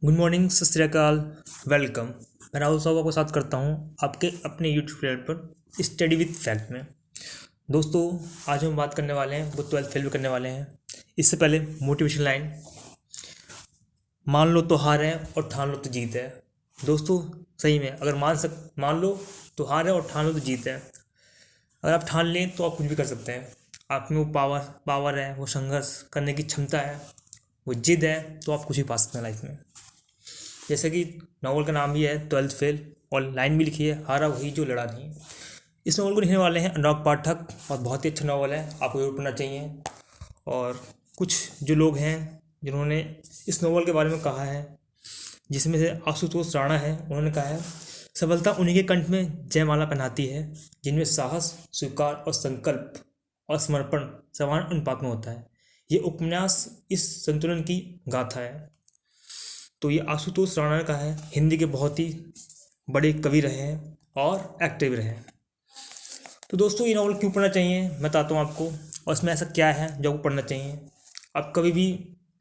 Good morning, सत श्री अकाल, welcome. मैं राहुल साहब आपको साथ करता हूँ आपके अपने यूट्यूब चैनल पर स्टडी विद फैक्ट में। दोस्तों, आज हम बात करने वाले हैं, वो 12th फेल भी करने वाले हैं। इससे पहले मोटिवेशन लाइन, मान लो तो हार है और ठान लो तो जीत है। दोस्तों, सही में अगर मान लो तो हार है और ठान लो तो जीत है। अगर आप ठान लें तो आप कुछ भी कर सकते हैं। आप में वो पावर है, वो संघर्ष करने की क्षमता है, वो जिद है, तो आप कुछ भी पा सकते हैं लाइफ में। जैसे कि नावल का नाम भी है 12th फेल, और लाइन भी लिखी है, हारा वही जो लड़ा नहीं। इस नावल को लिखने वाले हैं अनुराग पाठक, और बहुत ही अच्छा नावल है, आपको जरूर पढ़ना चाहिए। और कुछ जो लोग हैं जिन्होंने इस नावल के बारे में कहा है, जिसमें से आशुतोष राणा है, उन्होंने कहा है, सफलता उन्हीं के कंठ में जयमाला पहनाती है जिनमें साहस, स्वीकार और संकल्प और समर्पण समान अनुपात में होता है। ये उपन्यास इस संतुलन की गाथा है। तो ये आशुतोष राणा का है, हिंदी के बहुत ही बड़े कवि रहे हैं और एक्टिव रहे हैं। तो दोस्तों, ये नावल क्यों पढ़ना चाहिए मैं बताता हूँ आपको, और इसमें ऐसा क्या है जो आपको पढ़ना चाहिए। आप कभी भी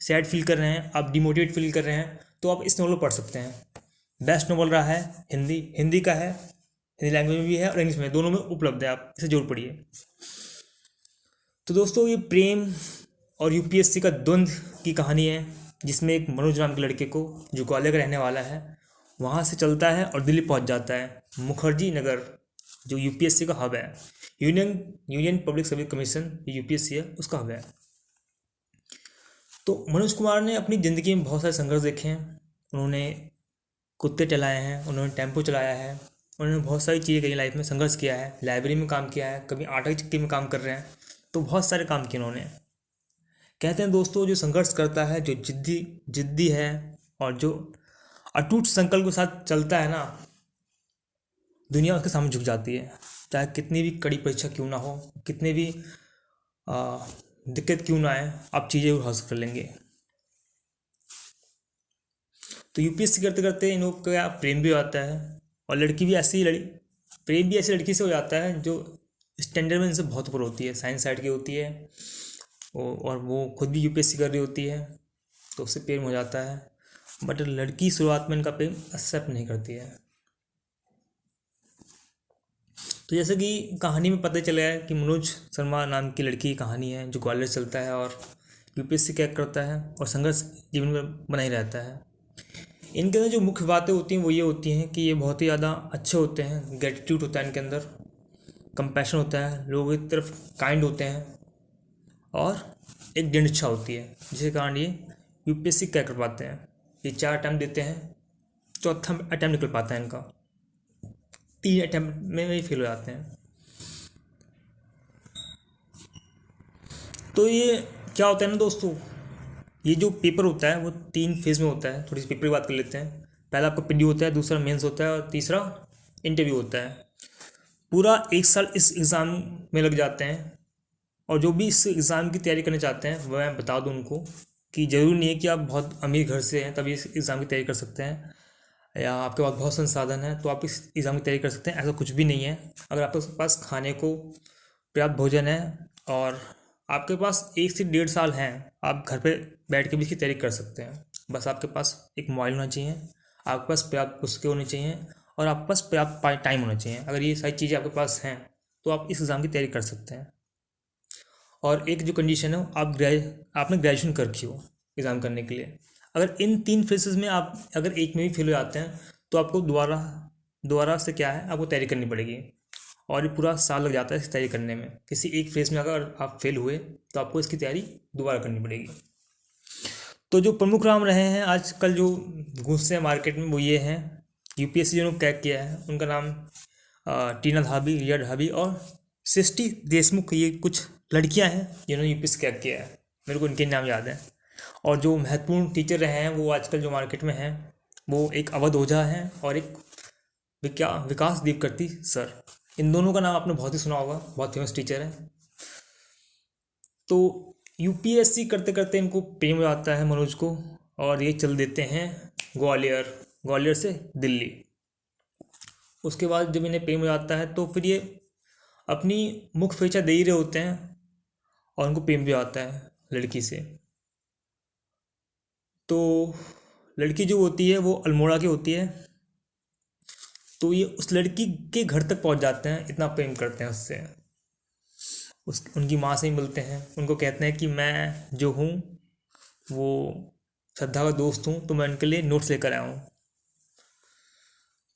सैड फील कर रहे हैं, आप डिमोटिवेट फील कर रहे हैं, तो आप इस नावल को पढ़ सकते हैं। बेस्ट नावल रहा है, हिंदी का है, हिंदी लैंग्वेज में भी है और इंग्लिश में, दोनों में उपलब्ध है, आप इसे जरूर पढ़िए। तो दोस्तों, ये प्रेम और यूपीएससी का द्वंद्व की कहानी है, जिसमें एक मनोज नाम के लड़के को, जो ग्वालियर का रहने वाला है, वहाँ से चलता है और दिल्ली पहुँच जाता है। मुखर्जी नगर, जो यूपीएससी का हब है, union public service commission, UPSC है, उसका हब है। तो मनोज कुमार ने अपनी ज़िंदगी में बहुत सारे संघर्ष देखे हैं। उन्होंने कुत्ते चलाए हैं, उन्होंने टेम्पो चलाया है, उन्होंने बहुत सारी चीज़ें करी लाइफ में, संघर्ष किया है, लाइब्रेरी में काम किया है, कभी आटा की चक्की में काम कर रहे हैं, तो बहुत सारे काम किए उन्होंने। कहते हैं दोस्तों, जो संघर्ष करता है, जो जिद्दी है और जो अटूट संकल्प के साथ चलता है ना, दुनिया उसके सामने झुक जाती है। चाहे कितनी भी कड़ी परीक्षा क्यों ना हो, कितने भी दिक्कत क्यों ना आए, आप चीज़ें हासिल कर लेंगे। तो यूपीएससी करते करते इन लोग का प्रेम भी हो जाता है, और प्रेम भी ऐसी लड़की से हो जाता है जो स्टैंडर्ड में इनसे बहुत ऊपर होती है, साइंस साइड की होती है, और वो खुद भी यूपीएससी कर रही होती है, तो उससे प्रेम हो जाता है। बट लड़की शुरुआत में इनका प्रेम एक्सेप्ट नहीं करती है। तो जैसे कि कहानी में पता चला है कि मनोज शर्मा नाम की लड़की की कहानी है, जो ग्वालियर चलता है और यूपीएससी क्रैक करता है, और संघर्ष जीवन में बना ही रहता है। इनके अंदर जो मुख्य बातें होती हैं वो ये होती हैं कि ये बहुत ही ज़्यादा अच्छे होते हैं, ग्रेटिट्यूड होता है इनके अंदर, कंपैशन होता है, लोगों की तरफ काइंड होते हैं, और एक दृढ़ इच्छा होती है, जिसके कारण ये यूपीएससी क्रैक कर पाते हैं। ये 4 अटैम्प्ट देते हैं, चौथा अटैम्प्ट निकल पाता है इनका, 3 अटैम्प्ट में ही फेल हो जाते हैं। तो ये क्या होता है ना दोस्तों, ये जो पेपर होता है वो 3 फेज़ में होता है। थोड़ी सी पेपर की बात कर लेते हैं। पहला आपका पीडी होता है, दूसरा मेंस होता है, और तीसरा इंटरव्यू होता है। पूरा 1 साल इस एग्ज़ाम में लग जाते हैं, और जो भी इस एग्ज़ाम की तैयारी करना चाहते हैं, वह मैं बता दूं उनको कि ज़रूरी नहीं है कि आप बहुत अमीर घर से हैं तभी इस एग्ज़ाम की तैयारी कर सकते हैं, या आपके पास बहुत संसाधन है तो आप इस एग्ज़ाम की तैयारी कर सकते हैं। ऐसा कुछ भी नहीं है। अगर आपके पास खाने को पर्याप्त भोजन है, और आपके पास 1 से 1.5 साल हैं, आप घर पे बैठ के भी इसकी तैयारी कर सकते हैं। बस आपके पास एक मोबाइल होना चाहिए, आपके पास पर्याप्त पुस्तकें होनी चाहिए, और आपके पास पर्याप्त टाइम होना चाहिए। अगर ये सारी चीज़ें आपके पास हैं तो आप इस एग्ज़ाम की तैयारी कर सकते हैं। और एक जो कंडीशन है, आपने ग्रेजुएशन कर रखी हो एग्ज़ाम करने के लिए। अगर इन 3 फेसेस में आप अगर एक में भी फेल हो जाते हैं, तो आपको दोबारा से क्या है, आपको तैयारी करनी पड़ेगी, और ये पूरा साल लग जाता है इस तैयारी करने में। किसी एक फेज़ में अगर आप फेल हुए तो आपको इसकी तैयारी दोबारा करनी पड़ेगी। तो जो प्रमुख नाम रहे हैं आजकल जो घुस हैं मार्केट में, वो ये हैं, यूपीएससी जिन्होंने क्रैक किया है उनका नाम टीना धाबी, रिया धाबी और सृष्टि देशमुख, ये कुछ लड़कियां हैं जिन्होंने यूपीएससी क्रैक किया है। मेरे को इनके नाम याद हैं। और जो महत्वपूर्ण टीचर रहे हैं वो आजकल जो मार्केट में हैं, वो एक अवध ओझा हैं और एक विकास देवकर्ती सर। इन दोनों का नाम आपने बहुत ही सुना होगा, बहुत फेमस टीचर है। तो यूपीएससी करते करते इनको प्रेम हो जाता है मनोज को, और ये चल देते हैं ग्वालियर से दिल्ली। उसके बाद जब इन्हें प्रेम हो जाता है तो फिर ये अपनी मुख्य परीक्षा दे ही रहे होते हैं, और उनको प्रेम भी आता है लड़की से। तो लड़की जो होती है वो अल्मोड़ा की होती है, तो ये उस लड़की के घर तक पहुंच जाते हैं, इतना प्रेम करते हैं उससे। उनकी माँ से ही मिलते हैं, उनको कहते हैं कि मैं जो हूँ वो श्रद्धा का दोस्त हूँ, तो मैं उनके लिए नोट्स लेकर आया हूँ।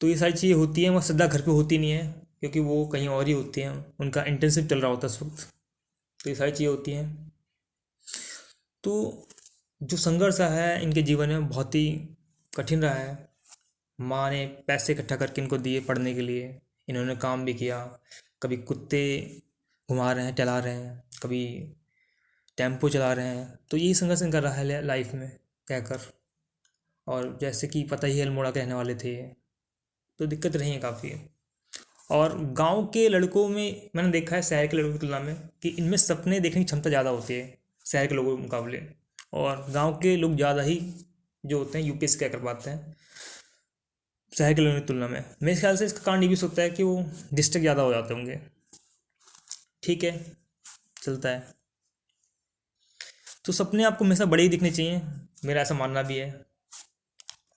तो ये सारी चीज़ें होती हैं। वो श्रद्धा घर पे होती नहीं है क्योंकि वो कहीं और ही होती हैं, उनका इंटर्नशिप चल रहा होता है उस वक्त। तो ये सारी चीज़ें होती हैं। तो जो संघर्ष है इनके जीवन में बहुत ही कठिन रहा है। माँ ने पैसे इकट्ठा करके इनको दिए पढ़ने के लिए, इन्होंने काम भी किया, कभी कुत्ते घुमा रहे हैं, चला रहे हैं, कभी टेम्पो चला रहे हैं। तो यही संघर्ष इनका रहा है लाइफ में कहकर। और जैसे कि पता ही है अल्मोड़ा के रहने वाले थे, तो दिक्कत रही है काफ़ी। और गांव के लड़कों में मैंने देखा है शहर के लड़कों की तुलना में कि इनमें सपने देखने की क्षमता ज़्यादा होती है शहर के लोगों के मुकाबले। और गांव के लोग ज़्यादा ही जो होते हैं यूपीएससी क्या कर पाते हैं शहर के लोगों की तुलना में। मेरे ख्याल से इसका कारण ये भी हो सकता है कि वो डिस्ट्रिक्ट ज़्यादा हो जाते होंगे। ठीक है, चलता है। तो सपने आपको हमेशा बड़े ही दिखने चाहिए, मेरा ऐसा मानना भी है।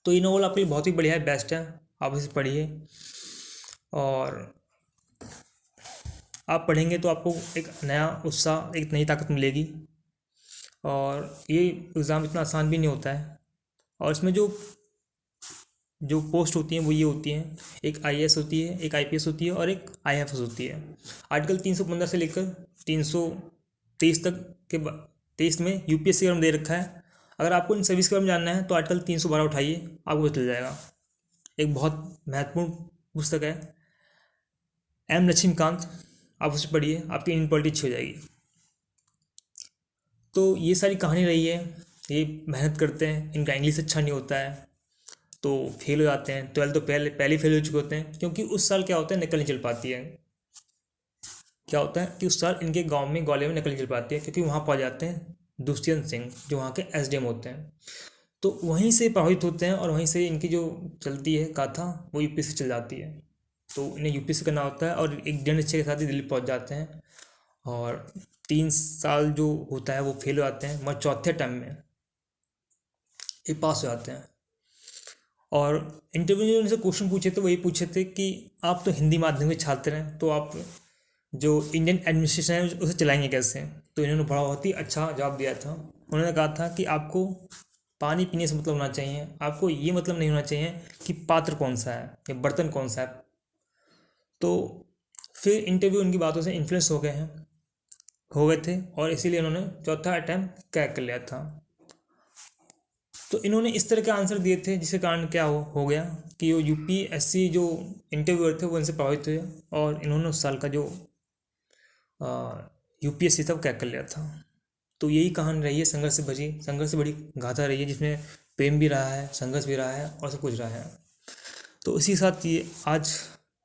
तो ये नॉवल आपके लिए बहुत ही बढ़िया है, बेस्ट है, आप इसे पढ़िए। और आप पढ़ेंगे तो आपको एक नया उत्साह, एक नई ताकत मिलेगी। और ये एग्ज़ाम इतना आसान भी नहीं होता है। और इसमें जो पोस्ट होती हैं वो ये होती हैं, एक आईएएस होती है, एक आईपीएस होती है और एक आईएफएस होती है। आर्टिकल 315 से लेकर 323 तक के 23 में यूपीएससी का दे रखा है। अगर आपको इन सर्विस के बारे में जानना है तो आर्टिकल 312 उठाइए, आपको चल जाएगा। एक बहुत महत्वपूर्ण पुस्तक है, एम लक्ष्मीकांत, आप उसे पढ़िए, आपकी इंडियन पॉलिटिक्स हो जाएगी। तो ये सारी कहानी रही है। ये मेहनत करते हैं, इनका इंग्लिश अच्छा नहीं होता है तो फेल हो जाते हैं। 12 तो पहले फेल हो चुके होते हैं, क्योंकि उस साल क्या होता है नकल नहीं चल पाती है। क्या होता है कि उस साल इनके गांव में ग्वालियर में नकल नहीं चल पाती है, क्योंकि वहाँ पा जाते हैं दुष्यंत सिंह जो वहाँ के एसडीएम होते हैं। तो वहीं से प्रभावित होते हैं और वहीं से इनकी जो चलती है गाथा वो यूपीएससी चल जाती है। तो इन्हें यूपीएससी करना होता है और एक दृढ़ निश्चय के साथ ही दिल्ली पहुँच जाते हैं। और 3 साल जो होता है वो फेल हो जाते हैं, मगर चौथे टर्म में ये पास हो जाते हैं। और इंटरव्यू में उनसे क्वेश्चन पूछे थे, वो ये पूछे थे कि आप तो हिंदी माध्यम के छात्र हैं, तो आप जो इंडियन एडमिनिस्ट्रेशन है उसे चलाएंगे कैसे। तो इन्होंने बहुत ही अच्छा जवाब दिया था। उन्होंने कहा था कि आपको पानी पीने से मतलब होना चाहिए, आपको ये मतलब नहीं होना चाहिए कि पात्र कौन सा है या बर्तन कौन सा है। तो फिर इंटरव्यू उनकी बातों से इन्फ्लुएंस हो गए थे और इसीलिए उन्होंने चौथा अटैम्प्ट क्रैक कर लिया था। तो इन्होंने इस तरह के आंसर दिए थे जिसके कारण क्या हो गया कि वो यूपीएससी जो इंटरव्यूअर थे वो इनसे प्रभावित हुए और इन्होंने उस साल का जो यूपीएससी था वो क्रैक कर लिया था। तो यही कहानी रही है, संघर्ष से बड़ी गाथा रही है, जिसमें प्रेम भी रहा है, संघर्ष भी रहा है और सब कुछ रहा है। तो इसी साथ ये आज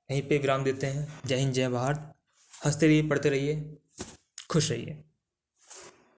यहीं पे विराम देते हैं। जय हिंद, जय भारत। हंसते रहिए, पढ़ते रहिए, खुश रहिए।